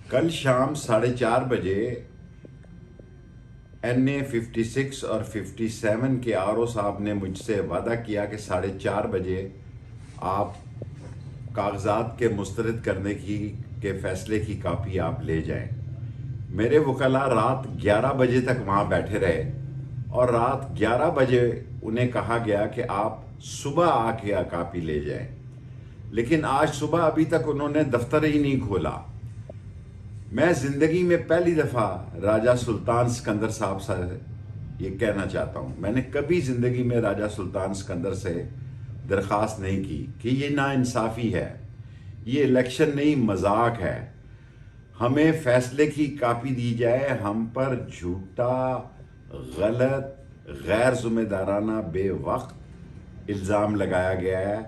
کل شام 4:30 بجے NA 56 اور 57 کے RO صاحب نے مجھ سے وعدہ کیا کہ 4:30 بجے آپ کاغذات کے مسترد کرنے کے فیصلے کی کاپی آپ لے جائیں۔ میرے وکلاء رات 11 بجے تک وہاں بیٹھے رہے اور رات 11 بجے انہیں کہا گیا کہ آپ صبح آ کے کاپی لے جائیں، لیکن آج صبح ابھی تک انہوں نے دفتر ہی نہیں کھولا۔ میں زندگی میں پہلی دفعہ راجہ سلطان سکندر صاحب سے یہ کہنا چاہتا ہوں، میں نے کبھی زندگی میں راجہ سلطان سکندر سے درخواست نہیں کی کہ یہ ناانصافی ہے، یہ الیکشن نہیں مذاق ہے، ہمیں فیصلے کی کاپی دی جائے۔ ہم پر جھوٹا، غلط، غیر ذمہ دارانہ، بے وقت الزام لگایا گیا ہے۔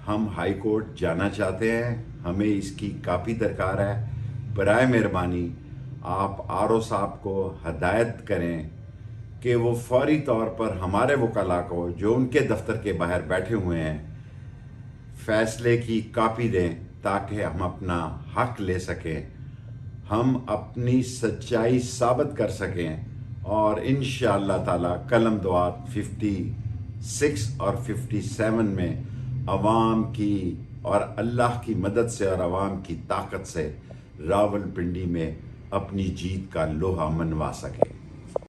ہم ہائی کورٹ جانا چاہتے ہیں، ہمیں اس کی کاپی درکار ہے۔ برائے مہربانی آپ RO صاحب کو ہدایت کریں کہ وہ فوری طور پر ہمارے وکلاء کو جو ان کے دفتر کے باہر بیٹھے ہوئے ہیں فیصلے کی کاپی دیں تاکہ ہم اپنا حق لے سکیں، ہم اپنی سچائی ثابت کر سکیں، اور انشاءاللہ تعالی قلم دعات 56 اور 57 میں عوام کی اور اللہ کی مدد سے اور عوام کی طاقت سے راولپنڈی میں اپنی جیت کا لوہا منوا سکیں۔